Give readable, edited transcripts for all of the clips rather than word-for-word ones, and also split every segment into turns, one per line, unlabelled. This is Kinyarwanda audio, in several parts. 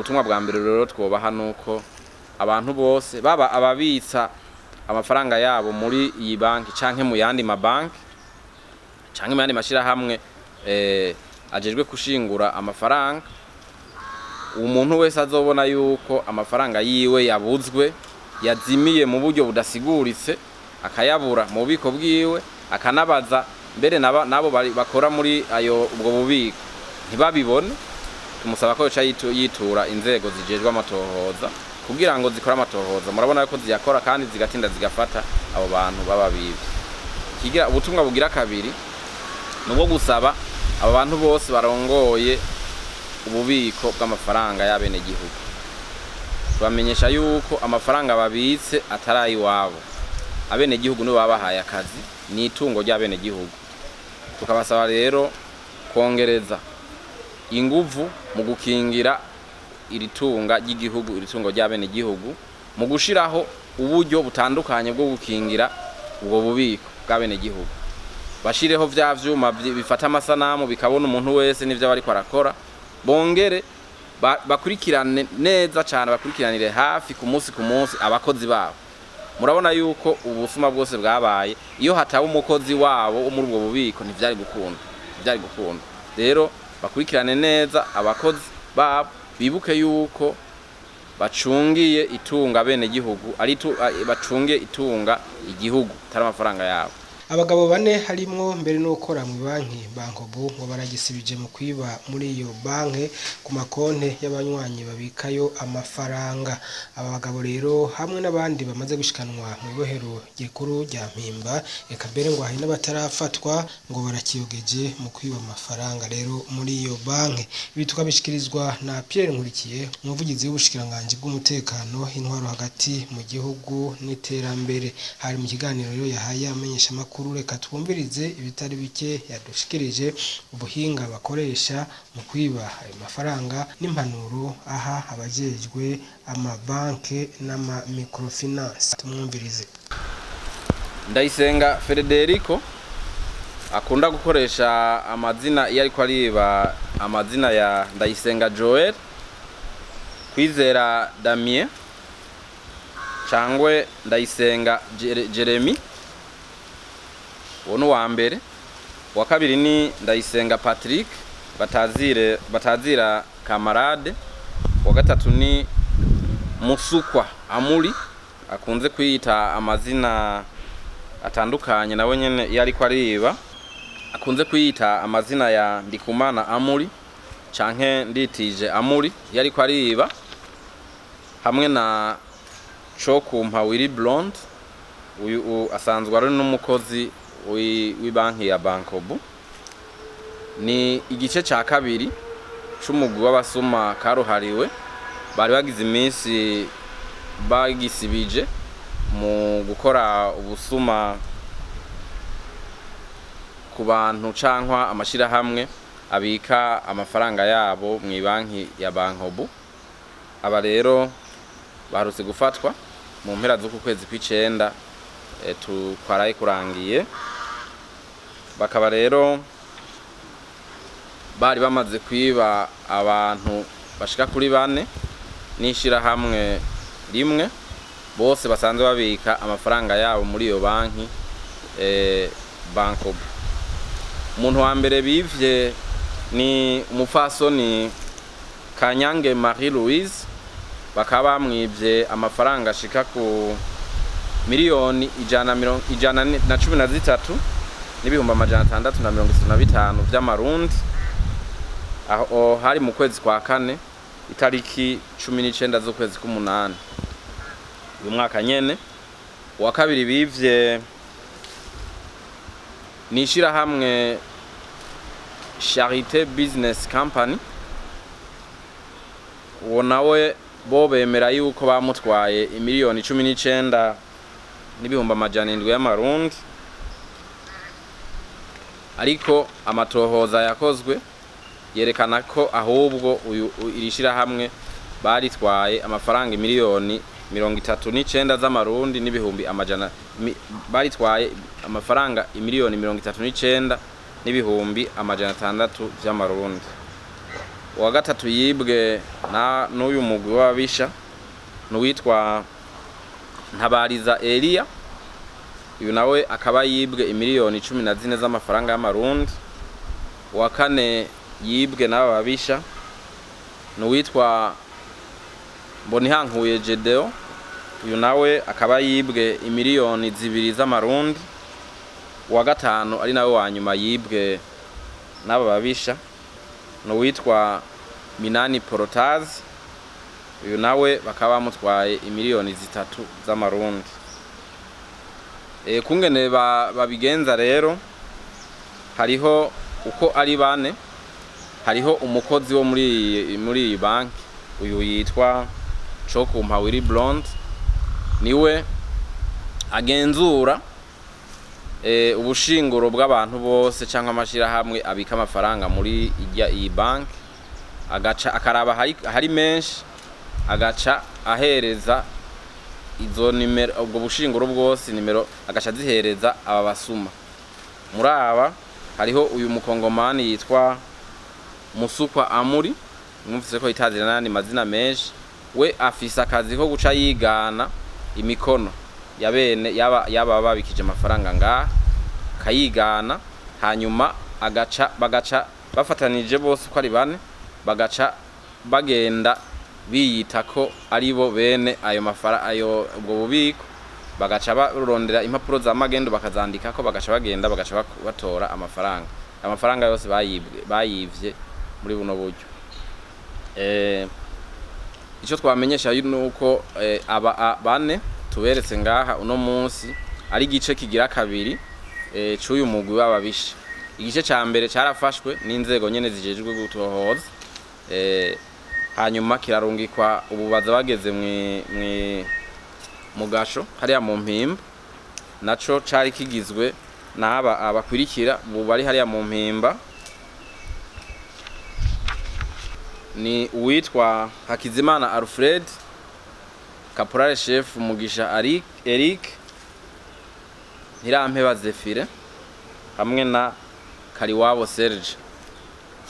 ubutumwa bwa mbere rero twobaha nuko abantu bose baba ababitsa amafaranga yabo muri iyi banki canke mu yandi mabanki canke mu yandi mashirahamwe ajejwe kushingura amafaranga, umuntu wese azobona yuko amafaranga yiwe yabuzwe yazimiye mu buryo budasiguritse akayabura mu bubiko bwiwe, akanabaza mbere nabo bakora muri ayo ubwo bubiko ntibabibone, tumusaba ko yoca yitura inzego zijejwe amatohoza kugira ngo zikora amatohoza. Murabona yuko ziyakora kandi zigatinda zigafata abo bantu bababibi. Kigira ubutumwa bugira kabiri nubwo gusaba abo bantu bose barongoye ububiko bw'amafaranga y'abene gihugu, bamenyesha yuko amafaranga babitse atari iwabo, abene gihugu nibo babahaye akazi, ni itungo ry'abene gihugu. Tukabasaba rero kongereza inguvu mu gukingira iri tunga ry'igihugu, iri tungo ry'abene gihugu, mu gushiraho uburyo butandukanye bwo gukingira ubwo bubiko bw'abene gihugu. Bashireho vya vyuma bifata amasanamu bikabona umuntu wese n'ivyo bari kwarakora, bongere bakurikirane neza cyane, bakurikiranire hafi ku munsi abakozi babo. Murabona yuko ubusuma bwose bwabaye iyo hataba umukozi wabo wo muri ubwo bubiko ntivyari gukunda. Rero bakurikirane neza abakozi babo, bibuke yuko bacungiye itunga bene gihugu, bacungiye itunga igihugu tari amafaranga yabo.
Abagabo bane harimwo mbere no gukora mu banki Bankobu ngo baragisibije mu kwiba muri iyo banki ku makonte y'abanywanyi babikayo amafaranga. Aba bagabo rero hamwe n'abandi bamaze gushikanwa mu ibohero gikuru rya Mpimba, eka mbere ngo hari n'abatarafatwa ngo barakiyogeje mu kwiba amafaranga rero muri iyo banki. Ibi tukabishikirizwa na Pierre Nkurikiye, umuvugizi w'ubushikiranganje bw'umutekano, intwaro hagati mu gihugu n'iterambere. Hari mu kiganiro rero yahaye amenyesha reka twumvirize ibitari bike yadushikirije ubuhinga bakoresha mu kwiba ayo mafaranga n'impanuro aha abajejwe amabanke n'ama microfinance. Tumwumvirize.
Ndayisenga Federico akunda gukoresha amazina iyo ariko ariba amazina ya Ndayisenga Joel, Kwizera Damien cangwe Ndayisenga Jeremy. Uwo wa mbere, wa kabiri ni Ndayisenga Patrick batazira Kamarade, wa gatatu ni Musukwa Amuri akunze kwiyita amazina atandukanye nawe nyene yari ko ariba, akunze kwiyita amazina ya Ndikumana Amuri canke Nditije Amuri yari ko ariba, hamwe na Chokumpa Willy Blonde, uyu asanzwe ari n'umukozi w'ibanki ya Bankobu. Ni igice ca kabiri c'umugwi w'abasuma karuhariwe bari bagize iminsi bagisibije mu gukora ubusuma ku bantu cankwa amashirahamwe abika amafaranga yabo mu banki ya Bankobu. Aba rero baharutse gufatwa mu mpera z'uku kwezi kw'icenda twaraye kurangiye. Bakaba rero bari bamaze kwiba abantu bashika kuri 4 n'ishirahamwe rimwe, bose basanzwe babika amafaranga yabo muri iyo banki Bankobu. Umuntu wa mbere bivye ni umupfasoni Kanyange Marie Louise, bakaba bamwivye amafaranga ashika ku miliyoni 113 n'ibihumbi 635 vy'amarundi, aho hari mu kwezi kwa kane itariki 19 z'ukwezi k'umunani uyu mwaka nyene. Wa kabiri bivye nishira hamwe Charité Business Company, uwo nawe bo bemera yuko bamutwaye imiliyoni 19 n'ibihumbi 700 y'amarundi, ariko amatohoza yakozwe yerekana ko ahubwo irishira hamwe baritwaye amafaranga imiliyoni 39 z'amarundi n'ibihumbi 100, baritwaye amafaranga imiliyoni 39 n'ibihumbi 600 vy'amarundi. uwa gatatu yibwe n'uyu mugwi w'ababisha n'uwitwa Ntabariza Elia, uyu nawe akaba yibwe imiliyoni 14 z'amafaranga y'amarundi. Uwa kane yibwe n'aba babisha n'uwitwa Mbonihankuye Jedeo, uyu nawe akaba yibwe imiliyoni 2 z'amarundi. Uwa gatanu ari nawe wa nyuma yibwe n'aba babisha n'uwitwa Minani Porotazi, uyu nawe bakaba bamutwaye imiliyoni 3 z'amarundi. Kungene babigenza rero, hariho uko ari bane, hariho umukozi wo muri iyi banki, uyu yitwa Cokumpa Willy Blonde, niwe agenzura ubushinguro bw'abantu bose cyangwa amashirahamwe abika amafaranga muri iyi banki, agaca akaraba hari menshi, agaca ahereza izo nimero, ubwo bushinguro bwose nimero agaca zihereza aba basuma. Muri aba hariho uyu mukongomani yitwa Musukwa Amuri, mwumvise ko itazira nani mazina menshi. We afisa akazi ko guca yigana imikono ya bene yaba babikije amafaranga ngaha, kayigana, hanyuma bagaca bafatanije bose ko ari bane, bagaca bagenda biyita ko ari bo bene ayo ubwo bubiko, bagaca barondera impapuro za magendo bakazandika ko, bagaca bagenda bagaca batora amafaranga yose bayivye muri buno buryo. Icyo twamenyesha nuko aba bane tuberetse ngaha uno munsi ari igice kigira kabiri cy'uyu mugwi w'ababisha. Igice ca mbere carafashwe n'inzego nyene zijejwe gutohoza, hanyuma kirarungikwa ububaza bageze mu gasho hariya mu Mpimba, naco cari kigizwe n'aba abakurikira bari hariya mu Mpimba. Ni uwitwa Hakizimana Alfred, Caporal Chef Mugisha Eric, Ntirampeba Zefire hamwe na Kariwabo Serge.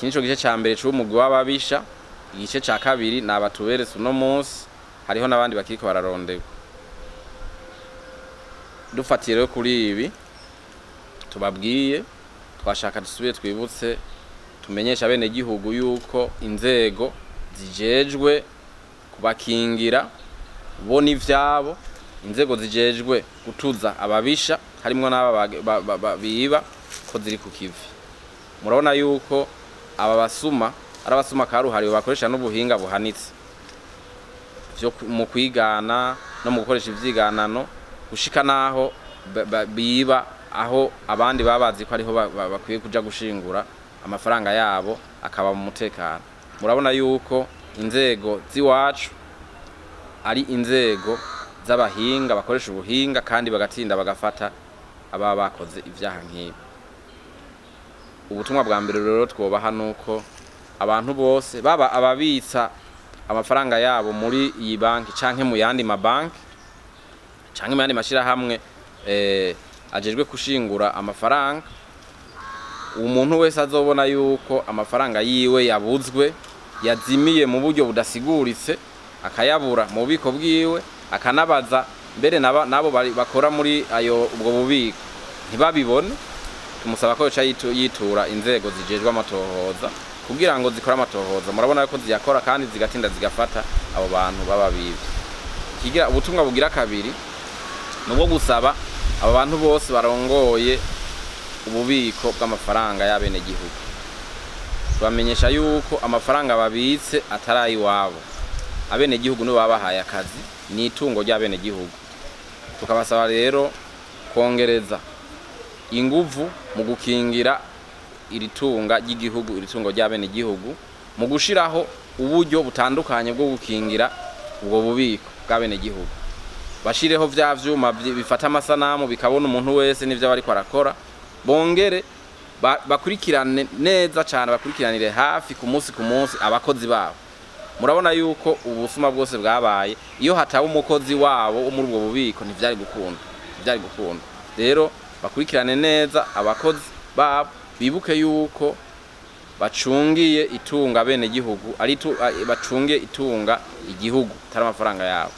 Kincho gice ca mbere c'umugwi w'ababisha. Igice ca kabiri n'abatuberetse uno munsi, hariho nabandi bakiriko bararondewe. Dufatire kuri ibi tubabwiye, twashaka dusubiye twibutse tumenyesha bene gihugu yuko inzego zijejwe kubakingira bo n'ivyabo, inzego zijejwe gutuza ababisha harimo n'aba biba ko ziri ku kivi. Murabona yuko aba basuma arabasuma karuhariwe bakoresha n'ubuhinga buhanitse byo mu kwigana no mu gukoresha ivyiganano, gushika naho biba aho abandi babazi ko ariho bakwiye kuja gushingura amafaranga yabo akaba mu mutekano. Murabona yuko inzego ziwacu ari inzego z'abahinga bakoresha ubuhinga kandi bagatinda bagafata aba bakoze ivyaha nk'ibi. Ubutumwa bwa mbere rero twobaha nuko abantu bose baba ababitsa amafaranga yabo muri iyi banki canke mu yandi mabanki canke mu yandi mashirahamwe ajejwe kushingura amafaranga, umuntu wese azobona yuko amafaranga yiwe yabuzwe, yazimiye mu buryo budasiguritse, akayabura mu bubiko bwiwe, akanabaza mbere nabo bakora muri ubwo bubiko ntibabibone, tumusaba ko yoca yitura inzego zijejwe amatohoza kugira ngo zikora amatohoza. Murabona ko ziyakora kandi zigatinda zigafata abo bantu bababivye. Kigira ubutumwa bugira kabiri nubwo gusaba abo bantu bose barongoye ububiko bw'amafaranga y'abene gihugu, bamenyesha yuko amafaranga babitse atari iwabo, abene gihugu nibo babahaye akazi, ni itungo ry'abene gihugu. Tukabasaba rero kongereza inguvu mu gukingira iri tunga ry'igihugu, iri tungo ry'abene gihugu, mu gushiraho uburyo butandukanye bwo gukingira ubwo bubiko bw'abene gihugu. Bashireho vya vyuma bifata amasanamu bikabona umuntu wese n'ivyo bari kwarakora, bongere bakurikirane neza cyane, bakurikiranire hafi ku munsi abakozi babo. Murabona yuko ubusuma bwose bwabaye iyo hataba umukozi wabo wo muri ubwo bubiko ntivyari gukunda. Rero bakurikirane neza abakozi babo, bibuke yuko bacungiye itunga bene gihugu bacungiye itunga igihugu atari amafaranga yabo.